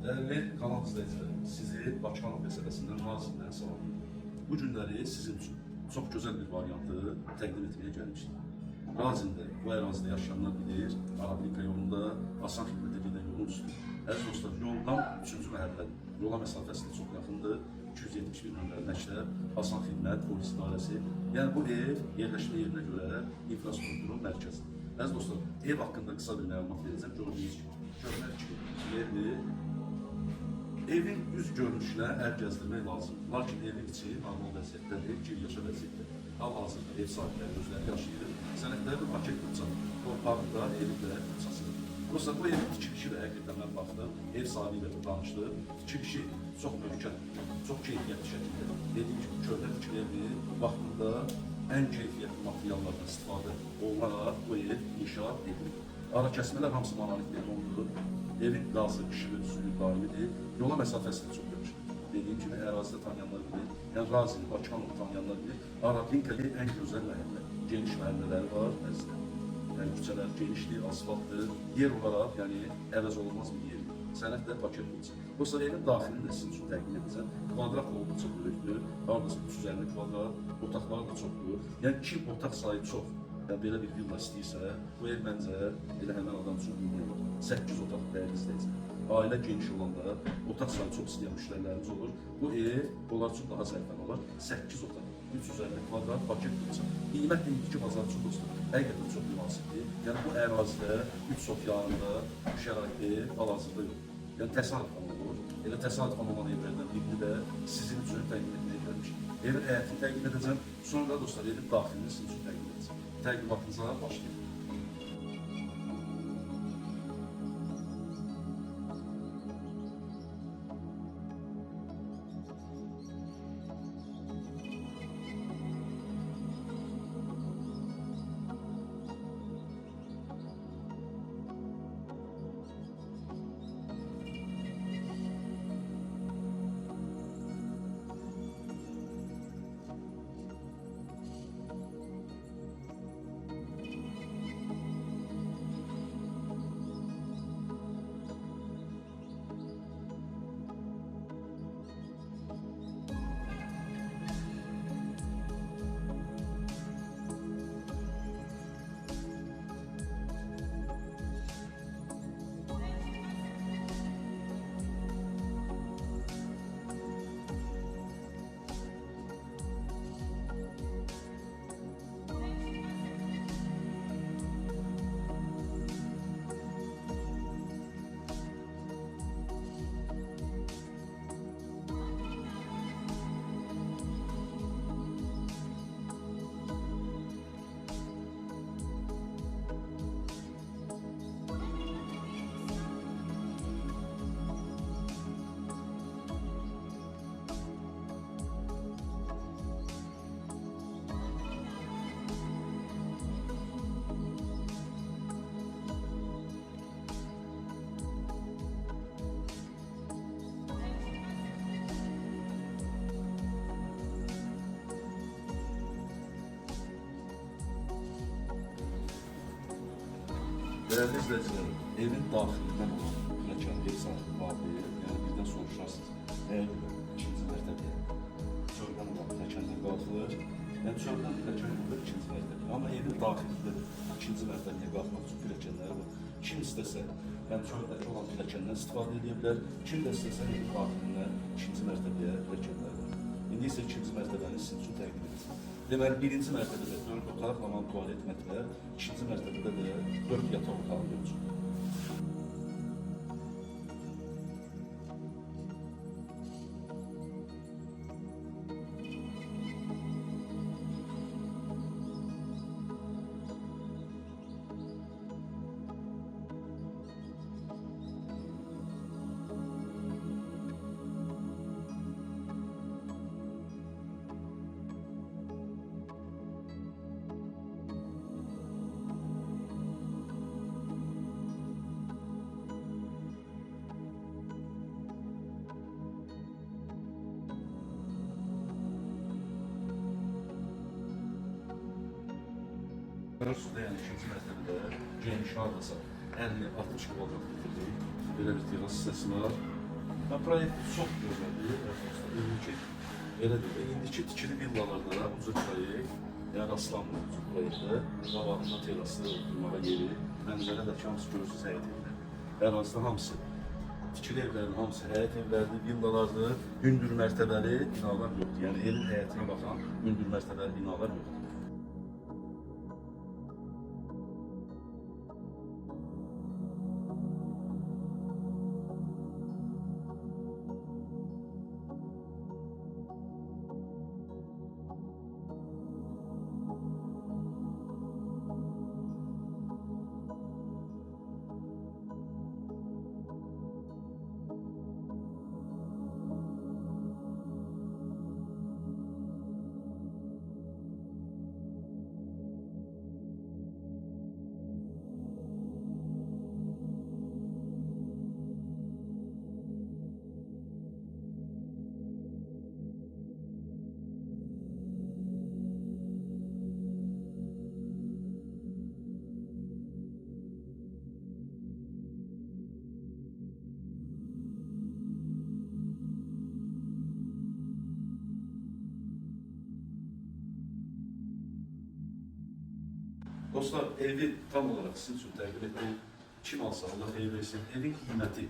Değerli kanal izləyiciləri, sizi Bakıxanov qəsəbəsindən Nazimdən salamlayıram. Bu günləri sizin üçün çox gözəl bir variantı təqdim etməyə gəlmişdim. Nazimdə, bu ərazidə yaşayanlar bilir, Arabika yolunda asan xidmətə gedən yolun üstü. Əziz dostlar, yoldan 3-cü məhəllədir. Yola məsafəsi də çox yaxındır. 271 nömrəli məktəb, asan xidmət, polis idarəsi. Yəni bu ev yerləşmə yerinə görə infrastrukturun mərkəzidir. Əziz dostlar, ev haqqında qısa bir məlumat verəcəm. Gördüyünüz kimi, görmək ki, yerdir. Evin üz görünüşünə əl gəzdirmək lazımdır. Lakin evin içi normal vəziyyətdədir, giriyaşa vəziyyətdə. Hal-hazırda ev sahibləri özləri yaşayır. Sənədləri də paket tutsadır. Torpağında evin də tutsasıdır. Dostlar, bu evin tikilişi də həqiqətən mən baxdım. Ev sahibi ilə danışdım. Tikilişi çox möhkəm, çox keyfiyyətli şəkildə. Dediyim kimi, köhnə tikilirdir. Vaxtında ən keyfiyyətli materiallardan istifadə olunaraq bu ev inşaat edilir. Ara kəsmələr hamısı monolit betondur. Evin qazı, işığı, suyu daimidir. Yola məsafəsi də çox yaxşıdır. Dediyim kimi, ərazidə tanıyanlar bilir. Yəni, Razini, Bakıxanovu tanıyanlar bilir. Arabinkalı ən gözəl məhəllə. Geniş məhəllələri var, əzizlər. Yəni, küçələr genişdir, asfaltdır. Yer olaraq, yəni, əvəz olunmaz bir yerdir. Sənədlər paket olacaq. Yoxsa evin daxilini də sizin üçün təqdim edəcəm. Kvadrat olduqca böyükdür. Haradasa 350 kvadrat, otaqları da çoxdur. Yəni, kim otaq sayı çox, yəni belə bir villa istəyirsə, bu ev məncə elə həmən adam üçün uyğun olur. 8 otaq dəyərli izləyəcək. Ailə geniş olanda otaq sayı çox istəyən müştərilərimiz olur. Bu ev onlar üçün daha sərfən olar. 8 otaq, 350 kvadrat paket olacaq. Qiymət indiki bazar üçün dostlar, həqiqətən çox münasibdir. Yəni bu ərazidə 3 sot yanında bu şəraitdə hal-hazırda yox. Yəni təsadüfən olur. Elə təsadüfən olan evlərdən birini də sizin üçün təqdim etməyə gəlmişim. Evin həyətini təqdim edəcəm. Sonra dostlar, evin daxilini sizin üçün təqdim edəcəm. Təqdimatınıza başlayın. Değerli izleyiciler, evin daxilindən olan pilləkən ev sahibi vardır. Yəni birdən soruşarsınız, eğer ikinci mərtəbəyə çöldən olan pilləkənlər qalxılır. Yəni çöldən pilləkən olur ikinci mərtəbəyə. Amma evin daxilində ikinci mərtəbəyə qalxmaq üçün pilləkənləri var. Kim istəsə, yəni çöldəki olan pilləkəndən istifadə edə bilər. Kim də istəsə, evin daxilindən ikinci mərtəbəyə pilləkənlər var. İndi isə ikinci mərtəbəni sizin üçün təqdim edəcəm. Deməli, birinci mərtəbədə 4 otaq, hamam, tualet, mətbəx, ikinci mərtəbədə də 4 yataq otağı mövcud. Üstündə yəni ikinci mərtəbədə geniş hardasa 50-60 kvadrat metrlik belə bir teras hissəsi var. Və proyekt çox gözəldir. İndiki, elə deyil, indiki tikili villalarda ucuz proyekt, yəni rastlanmır ucuz proyektdə. Qabağında terası, durmağa yeri, pəncərə də ki, hamısı görürsünüz həyət evləri. Ərazidə hamısı, tikili evlərin hamısı həyət evləridir, villalardır, hündür mərtəbəli binalar yoxdur. Yəni evin həyətinə baxan hündür mərtəbəli binalar yoxdur. Dostlar, evi tam olarak sizin için təqdim etdim. Kim alsa, Allah xeyir versin. Evin qiyməti,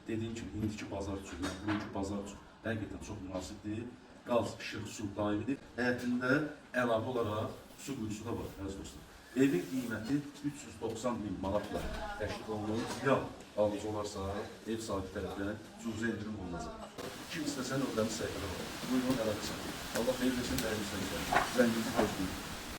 dediyim kimi, indiki bazar üçün, yəni bugünkü bazar üçün həqiqətən çox münasibdir. Qaz, işıq, su daimidir. Həyətində əlavə olaraq su quyusu da var, əziz dostlar. Evin qiyməti 390.000 manatla təşkil olunur. Ya alıcı olarsa, ev sahibi tərəfindən cüzə indirim olunacaq. Kim istəsə, növlərini səhifədə var. Buyurun, əlaqə sahibi. Allah xeyir versin, dəyərli səhifədə. Zənginizi gözləyin.